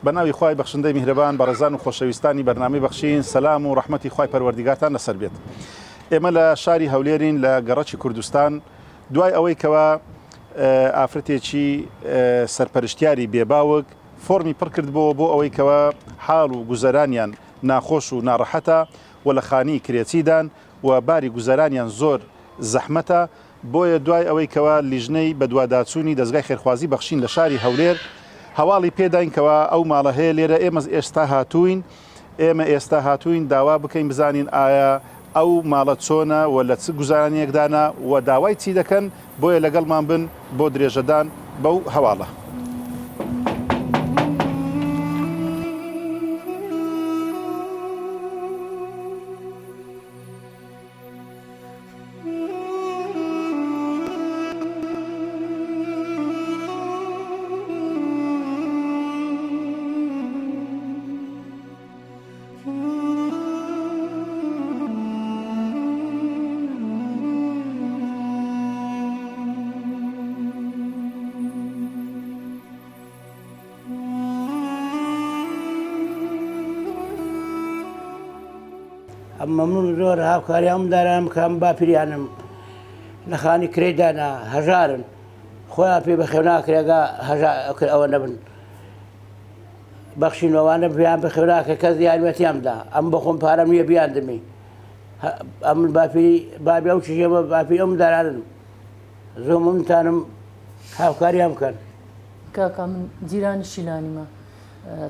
بەناوی خوای بەخشندەی میهرەبان بەڕێزان و خۆشەویستانی بەرنامەی بەخشین سەلام و ڕەحمەتی خوای پەروەردیگارتان لەسەر بێت. ئێمە لە شاری هەولێرین لە گەڕەکی کوردستان دوای ئەوەی کەوا ئافرەتێکی سەرپەرشتیاری بێباوک فۆرمی پڕ کردبەوە بۆ ئەوەی کەوا حاڵ و گوزەرانیان ناخۆش و ناڕەحەتە و لە خانی کرێچیدان و باری گوزەرانیان زۆر زەحمەتە. بۆیە دوای ئەوەی کەوا لیژنەی بە دوواداچوونی دەستگای خێرخوازی بەخشین لە شاری هەولێر هەواڵی پێداین کەوا ئەو ماڵە هەیە لێرە ئێمە ئێستا هاتوین داوا بکەین بزانین ئایا ئەو ماڵە چۆنە و لە چ گوزارانیەکدانە و داوای چی دەکەن بۆیە لەگەڵمان بن بۆ درێژەدان بەو هەواڵە. مەمنون زۆر هاوکاری ئەم دارام کەم باپیریانم لە خانی کرێدانا هەژارن خۆیان پێ بەخێو ناکرێگا ئەوە نەبن بەخشینەوانە بیان بەخێو ناکە کەس یارمەتیامدا ئەم بەخۆم پارەم نییە بیان دەمی ئەم بابی ئەو چژێمە باپی ئەم دارانم زۆر ممتانم هاوکاریان بکەن. کاکا من جیرانی شیلانیمە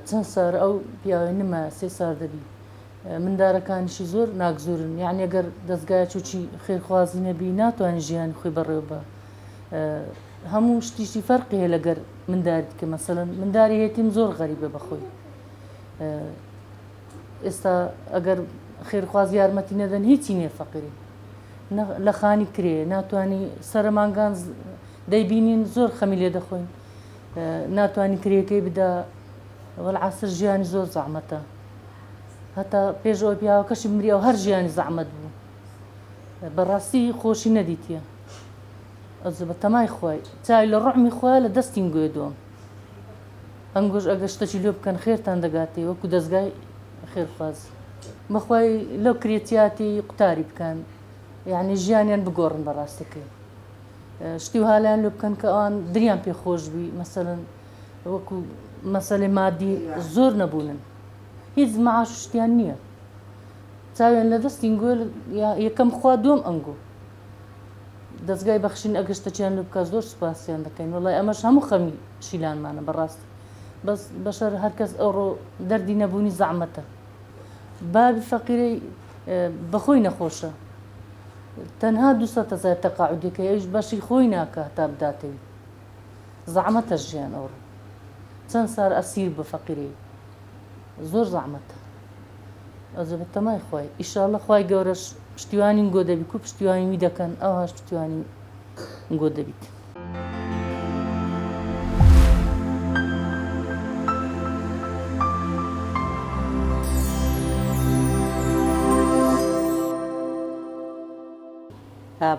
چەند سار ئەو پیاوەی نمە 3 سار دەبی مندارەکانیشی زۆر ناگزورن یعنی ئەگەر دەستگای چوچی خێرخوازی نەبی ناتوانانی ژیانی خۆی بەڕێوە بە هەموو شتیشی فەرقی هەیە لەگەر منداریت کە مەسەڵەن منداری هێتیم زۆر غەریبە بەخۆی ئێستا ئەگەر خێرخواز یارمەتی نەدەن هیچی نییە فەقیری لە خانی کرێ ناتوانانی سەرمانگان دەیبینین زۆر خەمی لێ دەخۆین ناتوانانی کرێەکەی بدا وەڵعاسر ژیانی زۆر زەحمەتە هەتا پێشەوە پیاوەکەشی مری و هەر ژیانی زەحمەت بوو بەڕاستی خۆشی نەدیتیە ئەز بە تەمای خۆی چای لە ڕحمی خۆی لە دەستین گوێ دووەم ئەنگۆش ئەگە شتەی لێ بکەن خێرتان دەگاتێ وەکو دەستگای خێرخواز بەخوای لەو کرێتیاتی قوتاری بکەن یعنی ژیانیان بگۆڕن بەڕاستەکەی شتی و هالیان لێ بکەن کە ئەوان دریان پێ خۆشبی مەسەڵەن وەکو مەسەلەی مادی زۆر نەبوونن هیچ مەعاش شتیان نییە چاویان لە دەستین گوێ یەکەم خوا دووەم ئەنگۆ دەستگای بەخشین ئەگەشتەچیان لێ بکە زۆر سوپاسیان دەکەین وەڵای ئەمەش هەموو خەمی شیلانمانە بەڕاست بەس بەشەر هەرکەس ئەوڕۆ دەردی نەبوونی زەحمەتە بابی فەقیرەی بەخۆی نەخۆشە تەنها 200,000 تەقاعودەکە ئەویش بەشی خۆی ناکە تا بداتەوی زەحمەتە ژیان ئەوڕۆ چەند سار ئەسیر بە فەقیرەی زۆر زەحمەتە ئەوزە بە تەمای خۆی ئیشاڵڵە خوای گەورەش پشتیوانی گۆ دەبی و پشتیوانی وی دەکەن ئەوهاش پشتیوانی گۆ دەبیت.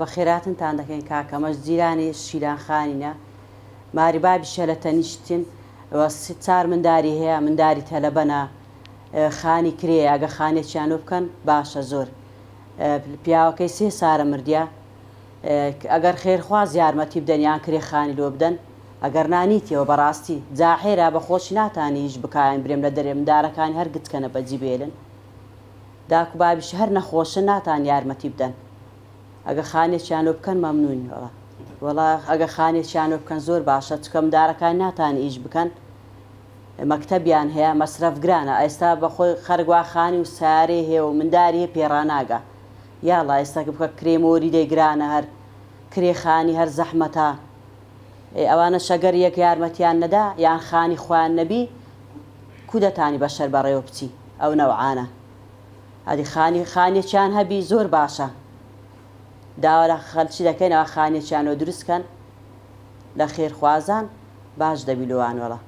بە خێراتنتان دەکەین کاکەمەش جیرانی شیلانخانینە ماری بابی شەلە تەنیشتین 4 منداری هەیە منداری تەلەبەنە خانی کرێ ئەگە خانێکیان بکەن باشە زۆر پیاوەکەی 3 سارە مردیا ئەگەر خێرخواز یارمەتی بدەنیان کرێ خانی لۆ بدەن ئەگەر نانیتیەوە بەڕاستی جاحێرا بە خۆشی ناتانی هیچ بکایان برێم لە دەرێ مندارەکانی هەر گچکەنە بەجی بێلن داکو بابیش هەر نەخۆشە ناتان یارمەتی بدەن ئەگە خانێکیان لۆ بکەن مەمنونی وەڵا ئەگە خانێکیان لۆ بکەن زۆر باشە چکە مندارەکان ناتانی ئیش بکەن مەکتەبیان هەیە مەسرەف گرانە ئێستا بەخۆی خەرگوا خانی و سارێ هەیە و منداری هەیە پێڕاناگە یاڵا ئێستا بکە کرێمۆری دەیگرانە هەر کرێخانی هەر زەحمەتە ئەوانە شەگەر یەک یارمەتیان نەدا یان خانی خۆیان نەبی کو دەتانی بەشەر بەڕێوە بچی ئەو نەوعانە ئەدی خانێکیان هەبی زۆر باشە داوا لە خەڵکی دەکەینەوە خانێکیانەوە دروستکەن لە خێرخوازان باش دەبی لەوانوەڵە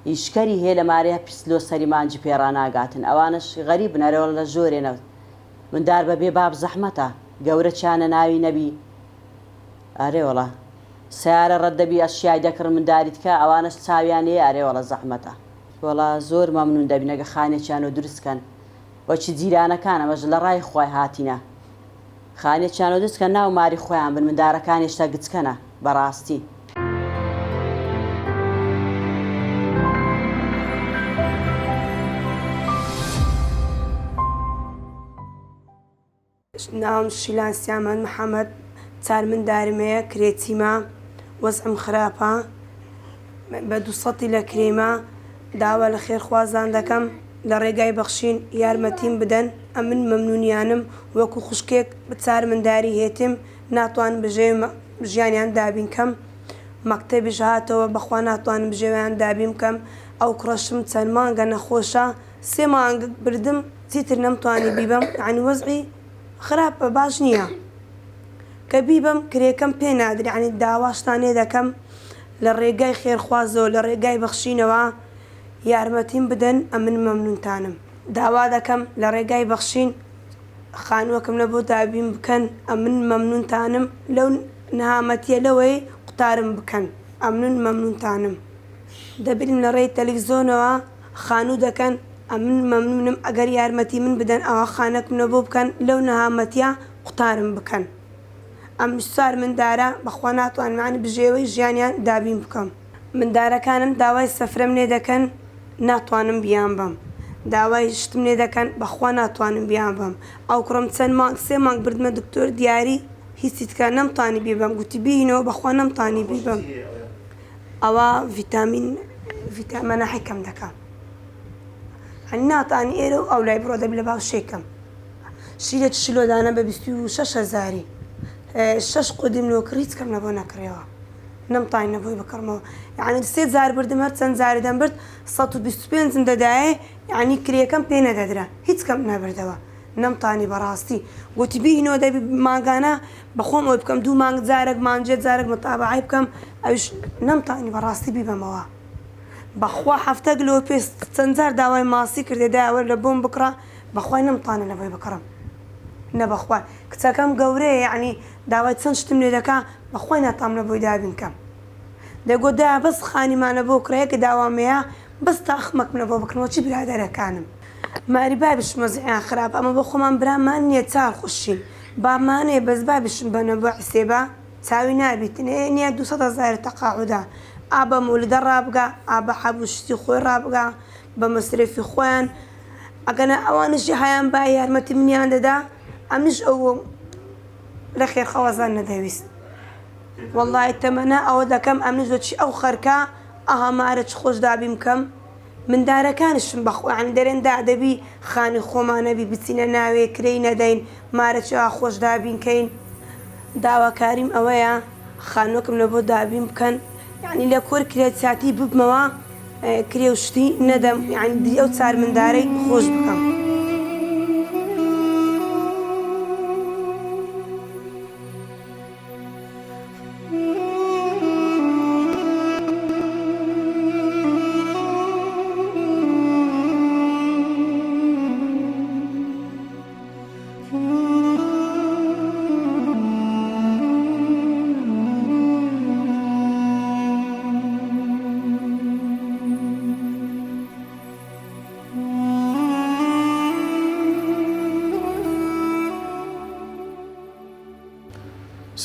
ئیشکەری هەیە لە مارەیە پیسلۆ سەری مانجی پێڕاناگاتن ئەوانش غەریب نەرەوە لە زۆرێنە مندار بەبێ باب زەحمەتە گەورە چانە ناوی نەبی ئارێ وەڵە سیارە ڕەت دەبی ئەشیای دەکڕ منداریت کە ئەوانش چاویان هەیە ئارێ وەڵە زەحمەتە وڵا زۆر مەمنون دەبینەگە خانێکیانەوە دروستکەن وەچی جیرانەکانە بەش لە ڕای خۆی هاتینە خانێکیانەوە دروستکە ناو ماری خۆیان بن مندارەکان هێشتا گچکەنە بەڕاستی. ناوم شیلان سیامەند محەممەد چار مندارمەیە کرێچیمە وەزعم خراپە بە 200 لە کرێمە داوا لە خێرخوازان دەکەم لە ڕێگای بەخشین یارمەتیم بدەن ئەمن مەمنونیانم وەکو خوشکێک بە چار منداری هێتم ناتوان ژیانیان دابین کەم مەکتەبیش هاتەوە بەخوا ناتوانم ژێویان دابیم کەم ئەو کوڕەشم چەند مانگە نەخۆشە 3 مانگ بردم چیتر نەمتوانی بیبم عنی وەزعی خراپە باش نییە کە بیبم کرێکەم پێ نادرێ عنی داواشتانێ دەکەم لە ڕێگای خێرخوازەوە لە ڕێگای بەخشینەوە یارمەتیم بدەن ئەمن مەمنونتانم داوا دەکەم لە ڕێگای بەخشین خانووەکەم لە بۆ دابین بکەن ئەمن مەمنونتانم لەو نەهامەتیە لەوەی قوتارم بکەن ئەمنون مەمنونتانم دەبرین لە ڕێی تەلەڤیزۆنەوە خانوو دەکەن ئەمن مەمنونم ئەگەر یارمەتی من بدەن ئەوە خانەکەم لە بۆ بکەن لەو نەهامەتیە قوتارم بکەن ئەم سوار مندارە بەخوا ناتوانمانی بژێوەی ژیانیان دابین بکەم مندارەکانم داوای سەفرەم لێ دەکەن ناتوانم بیان بم داوای شتم لێ دەکەن بەخوا ناتوانم بیان بم ئەو کوڕم چەند مانگ 3 مانگ بردمە دکتۆر دیاری هیچی تکە نەمتوانی بیبم گوتی بینەوە بەخوا نەمتوانی بیبم ئەوە ڤیتامینە حکەم دەکەم هەنی ناتوانی ئێرە و ئەو لای بڕۆ دەبی لە باوشێکم شیرە شلۆدانە بە 26,000 6 قودیم لۆکڕ هیچ کەم لە بۆ نەکڕێەوە نەمتوانی نەبووی بکڕمەوە یعنی 3 جار بردم هەر چەند جاری دەمبرد 125 دەدایە یعنی کرێکەم پێ نەدەدرا هیچ کەم نەبردەوە نەمتوانی بەڕاستی گوتی بینەوە دەبی مانگانە بەخۆم ئەوی بکەم 2 مانگ جارێک مانجێت جارێک متابعی بکەم ئەوش نەمتوانی بەڕاستی بیبەمەوە بەخوا هەفتە گلۆ پێ چەند جار داوای ماسی کردێ داوە لە بۆم بکڕە بەخوای نەمتوانە لەبۆی بکڕم نەبەخوا کچەکەم گەورەیە یعنی داوای چەند شتم لێ دەکا بەخوای ناتام لە بۆی دابین کەم دەگۆ دا بەس خانیمانە بۆ کرەیە کە داوامەیە بەس تا ئەخمەکم لە بۆ بکڕنەوە چی برادەرەکانم ماری بابیش مەزعیان خراپ ئەمە بۆ خۆمان برامان نییە چار خوشین بامانەیە بەس بابیشم بەنە بۆ حسێبە چاوی نابیتن نییە 200,000 تەقاعودە ئا بە مولدە ڕابگا ئا بە حەبوشتی خۆی ڕابگا بە مەسرفی خۆیان ئەگەنە ئەوانشی هەیان با یارمەتی منیان دەدا ئەمیش ئەوە لە خێرخەوازان نەدەویست وەڵڵای تەمەنە ئەوە دەکەم ئەمنیش بەچی ئەو خەرکە ئەهامارە چ خۆش دابیم کەم مندارەکانشم بەخۆیان دەرێندا دەبی خانی خۆمانەبی بچینە ناوێ کرێی نەدەین مارەچی خۆش دابینکەین داواکاریم ئەوەیە خانووەکەم لە بۆ دابین بکەن یعنی لە کۆر کرێتیاتی ببمەوە کرێ و شتی نەدەم یعنی دی ئەو چار مندارەی خۆش بکەم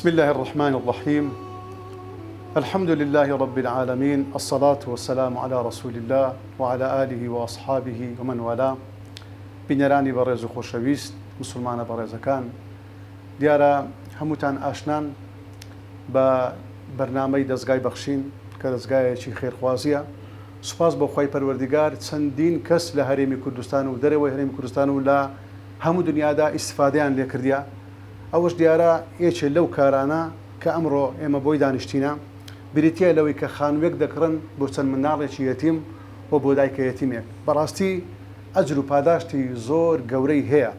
بسم الله الرحمن الرحيم الحمد لله رب العالمين الصلاة والسلام على رسول الله وعلى آله وأصحابه ومن والاه بنيراني برز خوشويست مسلمان برزكان دیارە هەمووتان ئاشنان بە بەرنامەی دەستگای بەخشین کە دەستگایەکی خێرخوازیە سوپاس بۆ خۆی پەروەردیگار چەندین کەس لە هەرێمی کوردستان و دەرەوەی هەرێمی کوردستان و لە هەموو دنیادا ئیسفادەیان لێ کردیا ئەوەش دیارە یەکێ لەو کارانە کە ئەمڕۆ ئێمە بۆی دانیشتینە بریتە لەوەی کە خانوویەک دەکڕن بۆ چەند منداڵێکی یەتیم و بۆ دایکە یەتیمێک بەڕاستی ئەجر و پاداشتی زۆر گەورەی هەیە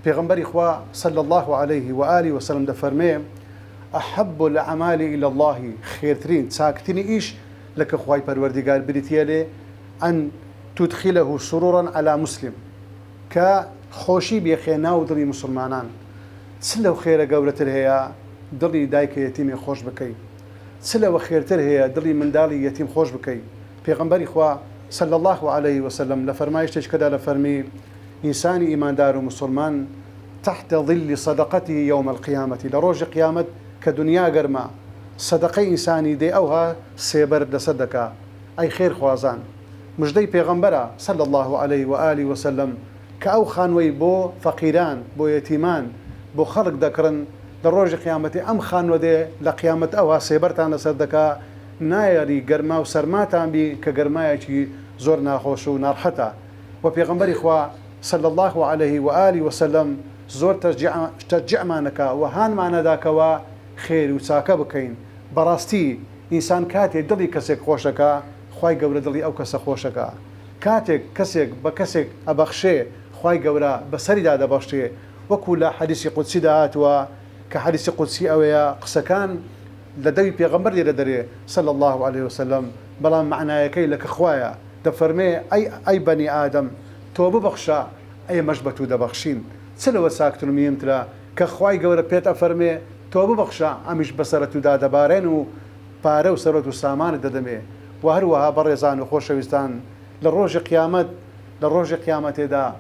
پێغەمبەری خوا صلی الله عليه وآله وسلم دەفەرمێ أحب الأعمال إلى الله خێرترین چاکترینی ئیش لەکە خوای پەروەردیگار بریتە لێ ئەن تدخله سرورا على مسلم کە خۆشی بێخێنا و دڵی مسلمانان چ لەو خێرە گەورەتر هەیە دڵی دایکە یەتیمی خۆش بکەی چ لەوە خێرتر هەیە دڵی منداڵی یەتیم خۆش بکەی پێغەمبەری خوا صلى الله عليه وسلم لفرمايش تشكدا لفرمي إنسان إيمان دار مسلمان تحت ظل صدقته يوم القيامة لروج قيامة كدنيا قرما صدقي إنساني دي أوها سيبر لصدقة أي خير خوازان مجدي پیغمبرا صلى الله عليه وآله وسلم كأو خانوي بو فقيران بو يتيمان بو خلق دكرن لروج قيامة أم خانو دي لقيامة أوها سيبرتان لصدقة نایری گرما و سرماتان بی که گرمایکی زور ناخوش و نارحتا و پیغمبری خوا صلی الله علیه و آله و سلم زور ترجع مانکا و هان معنا داکوا خیر و چاکە بکەین بەڕاستی ئینسان کاتێک دڵی کەسێک خۆشەکە خوای گەورە دڵی ئەو کەسە خۆشەکە کاتێک کەسێک بە کەسێک ئەبەخشێ خوای گەورە بەسەریدا دەبەخشێ وەکو لە حەدیسی قودسیدا هاتووە کە حەدیسی قودسی ئەوەیە قسەکان لدوي پیغمبر دي لدري صلى الله عليه وسلم بلا معنايكي لك خوايا دفرمي اي بني ادم توبه بخشا اي مجبتو دبخشين سلو ساكتو ميمتلا كخواي قورا بيت افرمي توبه بخشا امش بصرتو دا دبارين و بارو سرتو سامان ددمي وهروها برزان وخوشويستان للروج قيامت دا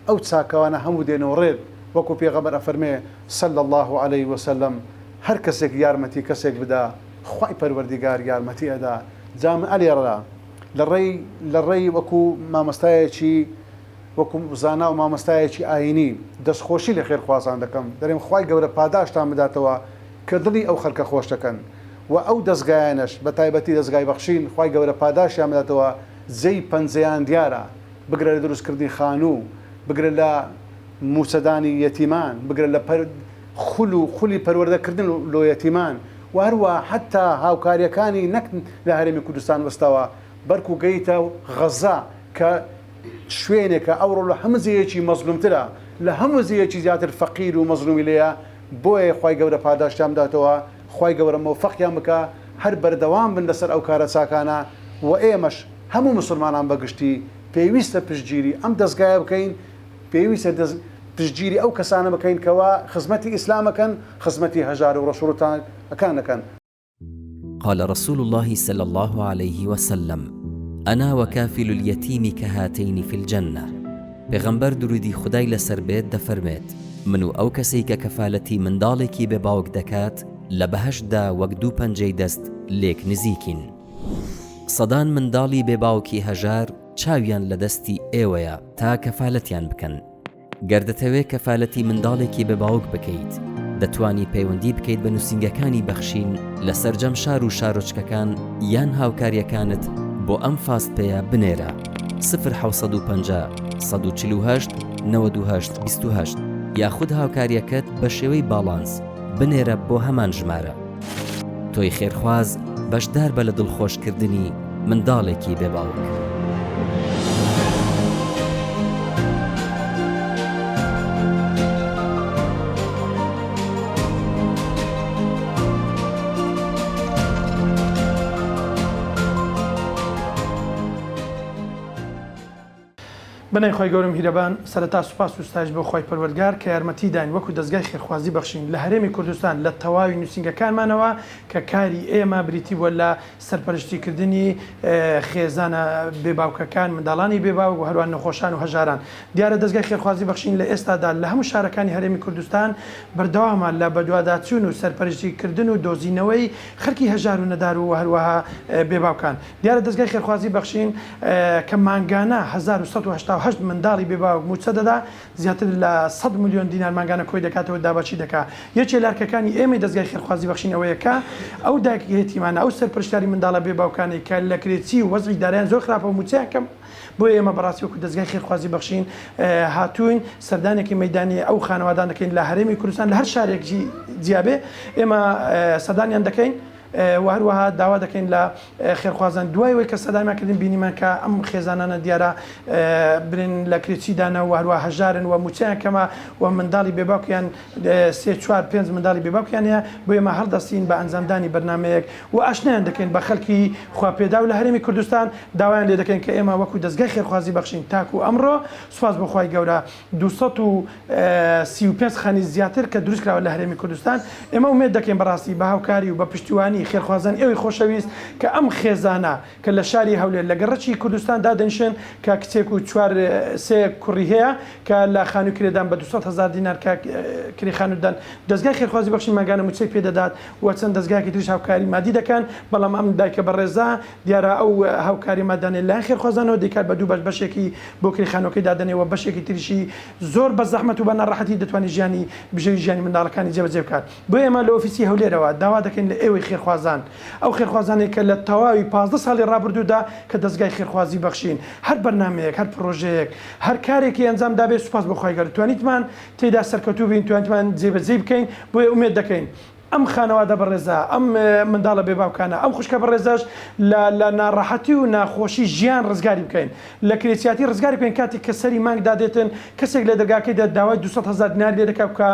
او تساكوانا همو دين وريد وكو پیغمبر افرمي صلى الله عليه وسلم هر کەسێک یارمەتی کەسێک بدا خوای پەروەردیگار یارمەتی ئەدا جام ئەلێڕا لە ڕێی وەکو مامۆستایەکی وەکو زانا و مامۆستایەکی ئاینی دەستخۆشی لە خێرخوازان دەکەم دەرێم خوای گەورە پاداشتان بداتەوە کە دڵی ئەو خەڵکە خۆش دەکەن و ئەو دەستگایانش بە تایبەتی دەستگای بەخشین خوای گەورە پاداشیان بداتەوە جێی پەنجەیان دیارە بگرە لە دروستکردنی خانوو بگرە لە موسەدانی یەتیمان بگرە لە خولی پەروەردەکردن لۆ یەتیمان و هەروە حتا هاوکاریەکانی نەک لە هەرێمی کوردستان وەستاوە بەرکو گەیتە غەزا کە شوێنێکە ئەوڕۆ لە هەموو جێیەکی مەزلومترە لە هەموو جێیەکی زیاتر فەقیر و مەزلومی لێیە بۆیە خوای گەورە پاداشتیان بداتەوە خوای گەورە موفەقیان بکە هەر بەردەوام بن لەسەر ئەو کارە چاکانە و ئێمەش هەموو مسلمانان بەگشتی پێویستە پشتگیری ئەم دەستگایە بکەین پێویستە تشجيري أو كسانة مكين كوا خزمتي إسلامكن خزمتي هجار ورسولتان أكانكن. قال رسول الله صلى الله عليه وسلم: أنا وكافل اليتيم كهاتين في الجنة. بغنبر درودي خداي لسربيت دفرميت منو أو كسيك كفالتي من دالكي بباوك دكات لبهش دا وقدو پنجي دست ليك نزيكين. صدان من دالي بباوكي هجار چاويان لدستي ايويا تا كفالتيان بكن. گەردەتەوێ کەفالەتی منداڵێکی بە باوک بکەیت دەتوانی پەیوەندی بکەیت بە نووسنگەکانی بەخشین لە سەرجەم شار و شارۆچکەکان یان هاوکاریەکانت بۆ ئەم فاستپەیە بنێرە 0 148 98 28 یاخود هاوکاریەکەت بە شێوەی باڵانس بنێرە بۆ هەمان ژمارە. تۆی خێرخواز بەشدار بە لە دڵخۆشکردنی منداڵێکی بێ باوک. بنای خۆی گەورم هیرەبان سەرەتا سوپاس و ستایش بۆ خۆی پەروەردگار کە یارمەتی داین وەکو دەستگای خێرخوازی بەخشین لە هەرێمی کوردستان لە تەواوی نووسنگەکانمانەوە کە کاری ئێمە بریتی بووە لە سەرپەرشتیکردنی خێزانە بێباوکەکان منداڵانی بێباوک و هەروان نەخۆشان و هەژاران. دیارە دەستگای خێرخوازی بەخشین لە ئێستادا لە هەموو شارەکانی هەرێمی کوردستان بەردەوامە لە بەدواداچوون و سەرپەرشتیکردن و دۆزینەوەی خەڵکی هەژار و نەدار و هەروەها بێباوکان. دیارە دەستگای خێرخوازی بەخشین کە مانگانە 1970 منداڵی بێباوک موچە دەدا زیاتر لە 100 میلیۆن دینار مانگانە کۆی دەکاتەوە دابەچی دەکات. یەکێ لارکەکانی ئێمەی دەستگای خێرخوازی بەخشین ئەوەیە کە ئەو دایکێتیمانە ئەو سەرپەرشتیاری منداڵە بێباوکانی کە لە کرێچی و وەزعی دارایان زۆر خراپە و موچەیان کەم بۆ ئێمە بەڕاستی وەکو دەستگای خێرخوازی بەخشین هاتوین سەردانێکی مەیدانی ئەو خانەوادان دەکەین لە هەرێمی کوردستان لە هەر شارێکی جیابێ ئێمە سەردانیان دەکەین و هەروەها داوا دەکەین لە خێرخوازان دوای کە سەدامیانکردن بینیمان کە ئەم خێزانانە دیارە برن لە کرێچیدانە و هەروە هەژارن و موچیان کەمە و منداڵی بێباوکیان 3-4-5 منداڵی بێباوکیان هەیە بۆ ئێمە هەڵدەستین بە ئەنجامدانی بەرنامەیەک و ئاشنایان دەکەین بە خەڵکی خواپێدا و لە هەرێمی کوردستان داوایان لێ دەکەین کە ئێمە وەکو دەستگای خێرخوازی بەخشین تاکو ئەمڕۆ سوپاس بۆ خوای گەورە 235 خانی زیاتر کە دروست کراوە لە هەرێمی کوردستان ئێمە ئومێد دەکەین بەڕاستی بە هاوکاری و بە پشتیوانی ژیانی خێرخوازان ئێوەی خۆشەویست کە ئەم خێزانە کە لە شاری هەولێر لە گەڕەکی کوردستان دادەنیشن کە کچێک و چوار سێ کوڕی هەیە کە لە خانووکرێدان بە 200,000 دینار کری خانوودان دەستگای خێرخوازی بەخشی ماگانە موچەی پێدەدات و چەند دەستگایەکی تریش هاوکاری مادی دەکەن بەڵام ئەم دایکە بەڕێزا دیارە ئەو هاوکاری مادانێت لایەن خێرخوازانەوە دەکات بە دوو بەش بەشێکی بۆ کری خانووکەی دادنەوە بەشێکی تریشی زۆر بە زەحمەت و بە ناڕەحەتی دەتوانێت ژیانی بژێوی ژیانی منداڵەکانی جێبەجێ بکات. بۆ ئێمە لە ئۆفیسی هەولێرەوە داوا دەکەین لە ئێوەی خێرخوازان ئەو خێرخوازانێک کە لە تەواوی 15 ساڵی ڕابردوودا کە دەستگای خێرخوازی بەخشین هەر بەرنامەیەک هەر پرۆژەیەک هەر کارێکی ئەنجام دابێت سوپاس بەخوای گەورە توانیتمان تێدا سەرکەوتوو بین توانیتمان جێبەجێ بکەین بۆیە ئومێد دەکەین ئەم خانەوادە بەڕێزە ئەم منداڵە بێباوکانە ئەم خوشکە بەڕێزەش لە ناڕەحەتی و ناخۆشی ژیان ڕزگاری بکەین لە کرێسیاتی ڕزگاری بکەین کاتێک کە سەری مانگ دادێتن کەسێک لە دەرگاکەیدا داوای 200,000 دینار لێ دەکات بکە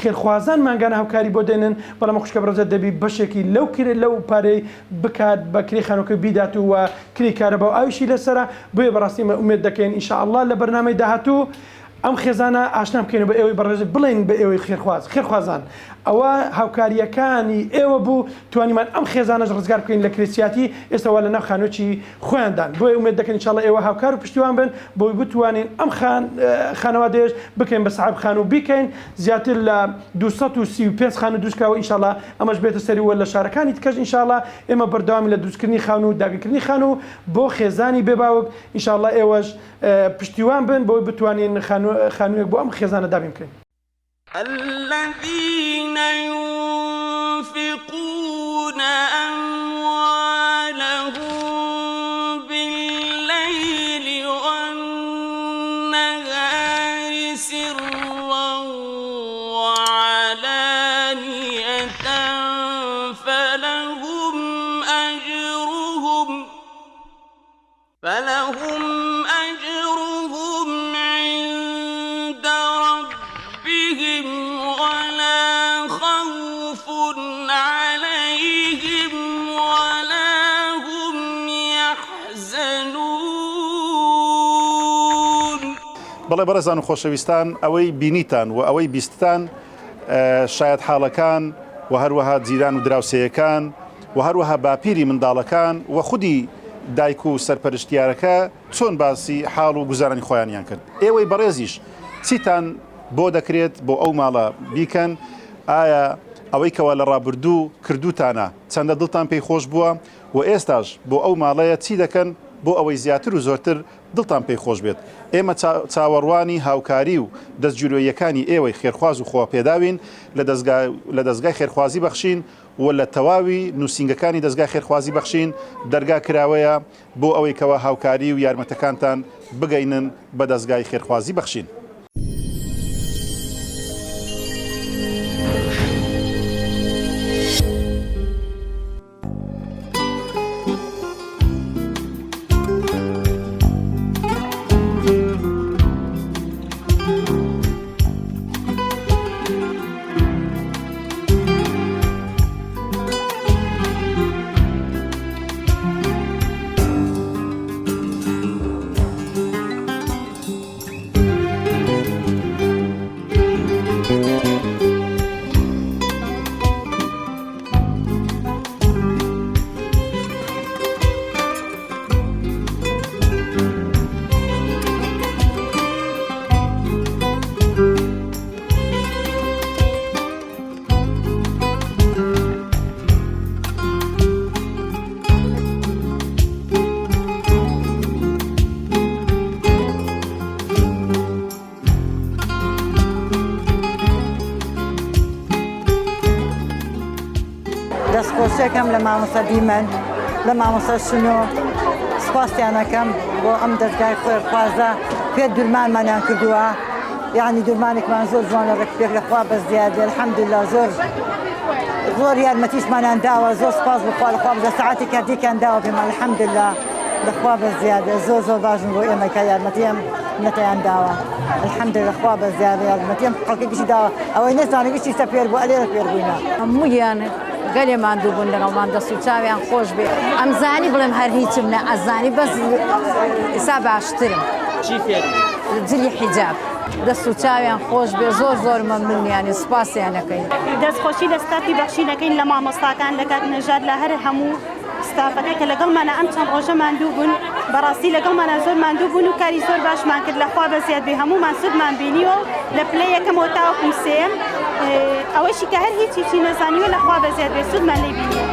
خێرخوازان مانگانە هاوکاری بۆ دێنن بەڵام خوشکە بەڕێزە دەبی بەشێکی لەو کرێ لەو پارەی بکات بە کری خانووکەی بیدات و کری کارە بە ئاویشی لەسرە بۆیە بەڕاستی ئومێد دەکەین ئینشاءالله لە بەرنامەی داهاتوو ئەم خێزانە ئاشنا بکەین بە ئێوەی بەڕێز بڵێن بە ئێوەی خێرخوازان ئەوە هاوکاریەکانی ئێوە بوو توانیمان ئەم خێزانەش ڕزگار بکەین لە کرێسیاتی ئێستاوا لە ناو خانووکی خۆیاندان بۆیە ئومێد دەکەن ئینشاءالله ئێوە هاوکار و پشتیوان بن بۆی بتوانین ئەم خانەوادەیەش بکەین بە سەحاب خانوو بیکەین زیاتر لە 235 خانوو دروستکراوە ئینشاءالله ئەمەش بێتە سەری وە لە شارەکانی تکەش ئینشاءالله ئێمە بەردەوامی لە دروستکردنی خانوو و داگیرکردنی خانوو بۆ خێزانی بێباوک ئینشاءالله ئێوەش پشتیوان بن بۆی بتوانین خانوویەک بۆ ئەم خێزانە دابین بکەین. الذين ينفقون أموالهم بالليل والنهار سرا وعلانية فلهم أجرهم عند ربهم ولا خوف عليهم ولا هم يحزنون. بەڵێ بەڕێزان و خۆشەویستان ئەوەی بینیتان و ئەوەی بیستان شاید حاڵەکان و هەروەها جیران و دراوسەیەکان و هەروەها باپیری منداڵەکان و خودی دایک و سەرپەرشتیارەکە چۆن باسی حاڵ و گوزارانی خۆیانیان کرد. ئێوەی بەڕێزیش چیتان بۆ دەکرێت بۆ ئەو ماڵە بیکەن؟ ئایا ئەوەی کەوا لە ڕابردوو کردوتانە چەندە دڵتان پێی خۆش بووە و ئێستاش بۆ ئەو ماڵەیە چی دەکەن بۆ ئەوەی زیاتر و زۆرتر دڵتان پێی خۆش بێت؟ ئێمە چاوەڕوانی هاوکاری و دەستگیرۆیەکانی ئێوەی خێرخواز و خۆپێداوین لە دەستگای خێرخوازی بەخشین و لە تەواوی نووسنگەکانی دەستگای خێرخوازی بەخشین دەرگا کراوەیە بۆ ئەوەی کەوا هاوکاری و یارمەتەکانتان بگەینن بە دەستگای خێرخوازی بەخشین. دەستخۆشیەکەم لە مامۆستا دیمەن لە مامۆستا شنۆ سپاسیانەکەم بۆ ئەم دەستگای خێرخوازە پێ دوورمانمانیان کردووە یعنی دوورمانێکمان زۆر جوانە ڕێکپێک لەخوا بەس زیادە الحەمدوللا زۆر یارمەتیشمانیان داوە زۆر سپاس بخوا لەخوا بە سەعاتی کاردێکیان داوە پێمان الحەمدوللا لەخوا بەس زیادە زۆر باشن بۆ ئێمە کە یارمەتیم نەتەیان داوە الحەمدوللا لەخوا بەس زیادە یارمەتیم خەڵکێکیشی داوە ئەوەی نەزانێکیشی سە پێر بوو ئەلێرە پێر بووینە هەموویان گەلێمان دوو بوون لەگەڵمان دەست و چاویان خۆش بێ ئەمزانی بڵێم هەر هیچم نە ئەزانی بەس ئێستا باشترم چی فێر جلی حیجاب دەست و چاویان خۆش بێ زۆر مەمنونیانی سوپاسیانەکەین. دەستخۆشی لە ستافی بەخشینەکەین لە مامۆستاکان لە کات نەژاد لە هەر هەموو ستافەکە کە لەگەڵمانە ئەم چەند ڕۆژە ماندوو بوون بەڕاستی لەگەڵمانە زۆر ماندوو بوون و کاری زۆر باشمان کرد لەخوا بەزیاد بێ هەمومان سودمان بینیوە لە پلەی یەکەمەوە تاوەکو سێم ئەوەشی کە هەر هیچی نەزانیوە لەخوا بەزیاد بێ سودمان لێ بینیوە.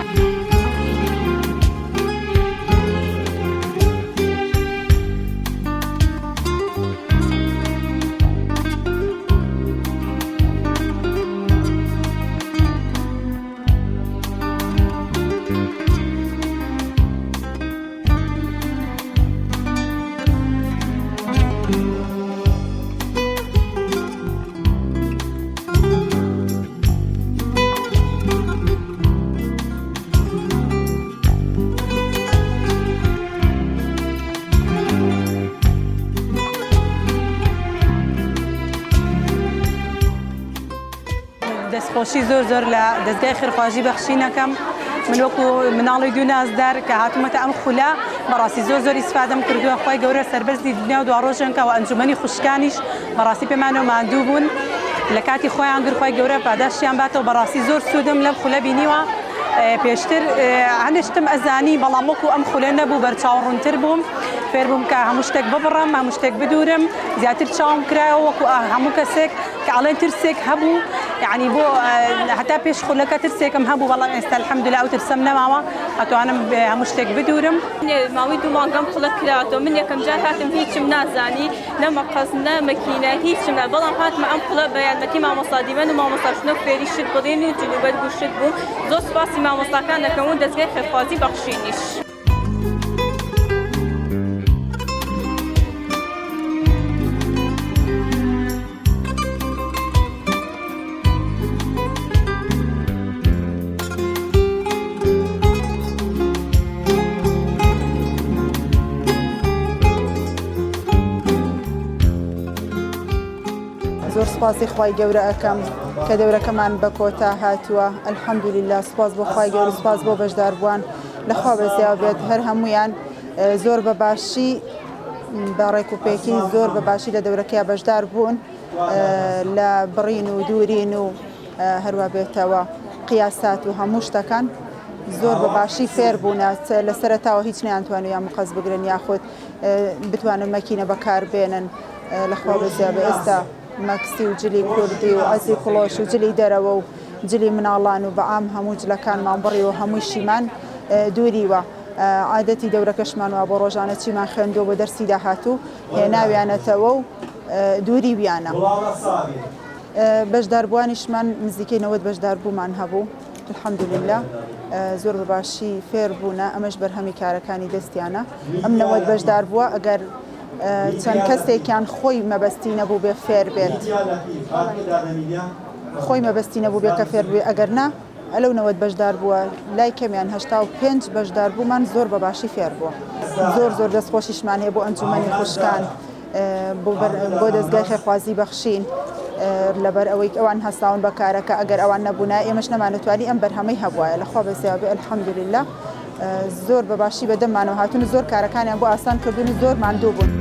دەستخۆشی زۆر لە دەستگای خێرخواژی بەخشینەکەم من وەکو مناڵی دوو نازدار کە هاتوومەتە ئەم خولە بەڕاستی زۆر ئیسفادەم کردووە خۆی گەورە سەربەرزی دنیا و دوا ڕۆژێنکەوە ئەنجومەنی خوشکانیش بەڕاستی پێمانەوە ماندوو بوون لە کاتی خۆیان گر خۆی گەورە پاداشتیان باتەوە بەڕاستی زۆر سوودم لەم خولە بینیوە پێشتر هەنشتم ئەزانی بەڵام وەکو ئەم خولە نەبوو بەرچاوڕوونتر بووم فێر بووم کە هەموو شتێک ببڕم هەموو شتێک بدورم زیاتر چاوم کرایەوە وەکو هەموو کەسێک کە ئەڵێن ترسێک هەبوو یعنی بۆ هەتا پێش خولەکە ترسێکم هەبوو بەڵام ئێستا الحەمدوللا ئەو ترسەم نەماوە ئەتوانم هەموو شتێک بدورم. ماوەی دوو مانگەم خولە کراتەوە من یەکەم جار هاتم هیچم نازانی نە مەقەس نە مەکینە هیچم نە بەڵام هاتمە ئەم خولە بە یارمەتی مامۆستا دیمەن و مامۆستاشنە فێری شت بڵێن و جلوبەت بوو شت بوو زۆر سوپاسی مامۆستاکان دەکەم و دەستگای خێرخوازی بەخشینیش. زۆر سپاسی خوای گەورە ئەەکەم کە دەورەکەمان بە کۆتا هاتووە ئەلحەمدولیلا سپاس بۆ خوای گەورە سپاس بۆ بەشداربووان لەخوا بەزیا بێت هەر هەمویان زۆر بەباشی بە ڕێکوپێکی زۆر بەباشی لە دەورەکەی بەشدار بوون لە بڕین و دوورین و هەروە بێتەوە قیاسات و هەموو شتەکان زۆر بەباشی فێر بوونە لە سەرەتاوە هیچ نیانتوانێت یان مقەس بگرن یاخود بتوانن مەکینە بەکاربێنن لەخوا بەزیا بێ ئێستا مەکسی و جلی کوردی و ئەزی کڵۆش و جلی دەرەوە و جلی مناڵان و بەعام هەموو جلەکانمان بڕی و هەمووی شیمان دووریوە عادەتی دەورەکەشمان وە بۆ ڕۆژانە چیمان خوێندۆ بە دەرسی داهاتوو هێناویانەتەوە و دووری ویانە بەشداربووانیشمان نزیکەی 90 بەشداربوومان هەبوو الحەمدوللا زۆر بەباشی فێر بوونە ئەمەش بەرهەمی کارەکانی دەستیانە ئەم 90 بەشدار بووە ئەگەر چەند کەسێکیان خۆی مەبەستی نەبوو بێ فێر بێت خۆی مەبەستی نەبوو بێت کە فێر بێ ئەگەر نا ئەلەو 90 بەشدار بووە لای کەمیان 85 بەشدار بوومان زۆر بەباشی فێر بووە زۆر دەستخۆشیشمان هەیە بۆ ئەنجومەنی خوشکان بۆ دەستگای خێرخوازی بەخشین لەبەر ئەوەی ئەوان هەستاون بەکارەکە ئەگەر ئەوان نەبوونا ئێمەش نەمانەتوانی ئەم بەرهەمەی هەبوایە لەخوا بەزیا بێ ئەلحەمدوللا زۆر بەباشی بەدەممانەوە هاتون زۆر کارەکانیان بۆ ئاسان کردون و زۆر ماندوو بوون.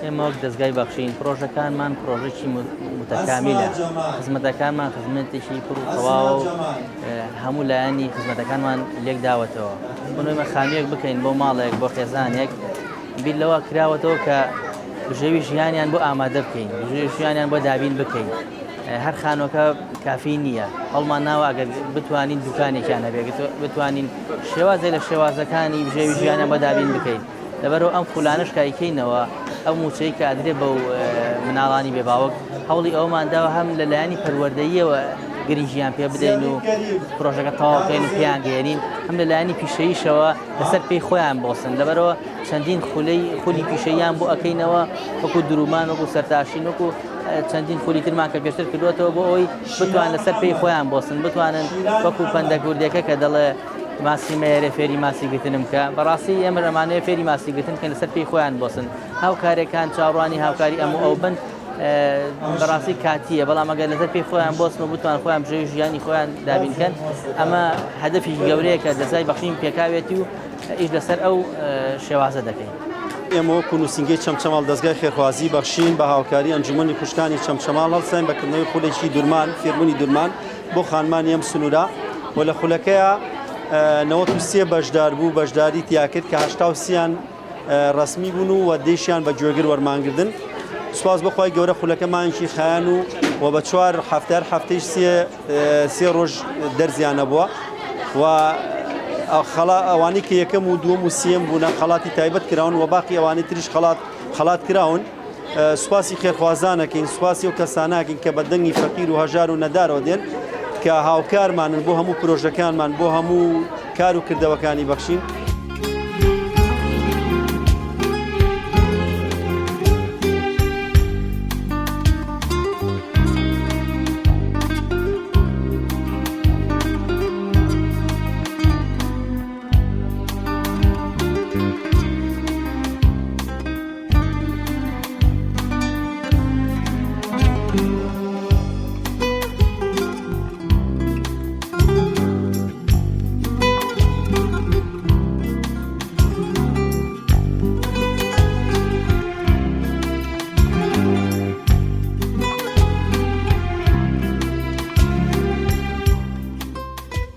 ئێمە دەستگای بەخشین پرۆژەکانمان پرۆژێکی متەکامیلە خزمەتەکانمان خزمەتێکی پڕ و تەواو هەموو لایەنی خزمەتەکانمان لێک داوەتەوە بنەوەی خانوویەک بکەین بۆ ماڵێک بۆ خێزانێک بیر لەوە کراوەتەوە کە بژێوی ژیانیان بۆ ئامادە بکەین بژێوی ژیانیان بۆ دابین بکەین هەر خانۆکە کافی نییە هەڵمان ناوە ئەگەر بتوانین دوکانێکیان هەبێت بتوانین شێوازێک لە شێوازەکانی بژێوی ژیانیان بۆ دابین بکەین لەبەرەوە ئەم فولانش کایکەینەوە ئەو موچەی کە ئەدرێ بە مناڵانی بێباوەک هەوڵی ئەومان داوە هەم لەلایەنی پەروەردەییەوە گرنگیان پێ بدەین و پرۆژەکە تەواوکەین و پیان گەێنین هەم لەلایەنی پیشەییشەوە لەسەر پێی خۆیان بۆسن لەبەرەوە چەندین خولی پیشەییان بۆ ئەەکەینەوە وەکو درومان وەکو سەرتاشین وەکو چەندین خولی ترمان کە پێشتر کردوێتەوە بۆ ئەوی بتوان لەسەر پێی خۆیان بۆسن بتوانن وەکو پەندە کوردەکە کە دەڵێ ماسی مێرە فێری ماسیگرتنم کە بەڕاستی ئێمە ئەمانەیە فێری ماسیگرتن کە لەسەر پێی خۆیان بۆسن هاوکارێکان چاڕوانی هاوکاری ئەم ئەو بن بەڕاستی کاتیە بەڵام ئەگەر لەسەر پێی خۆیان بۆستمە بتوان خۆیان بژێ ژیانی خۆیان دابینکەن ئەمە هەدەفی گەورەیە کە دەزای بەخشین پێکاوێتی و ئیش لەسەر ئەو شێوازە دەکەین. ئێمە وەکو نووسنگی چەمچەماڵ دەستگای خێرخوازی بەخشین بە هاوکاری ئەنجومەنی خوشکانی چەمچەماڵ هەڵساین بەکردنەوەی خولێکی دوورمان فێربوونی دوورمان بۆ خانمانی ئەم سنوورە و لە خولەکەیە 93 بەشدار بوو بەشداری تیاکرد کە 83یان ڕسمی بوون و دێشیان بە گوێگر وەرمانگردن سواز بەخوای گەورە خولەکەمانشی خایان و بە 4 هەفتەی سێ ڕۆژ دەرزیانە بووە و ئەوانی کە یەکەم و دووەم و سێم بوونە خەڵاتی تایبەت کراون و باقی ئەوانی تریش خەڵات کراون سوپاسی خێرخوازانەکەین سوپاسی و کەساناکەین کە بە دەنگی فەقیر و هەژار و نەدارەوە دێن کە هاوکارمانن بۆ هەموو پرۆژەکانمان بۆ هەموو کار و کردەوەکانی بەخشین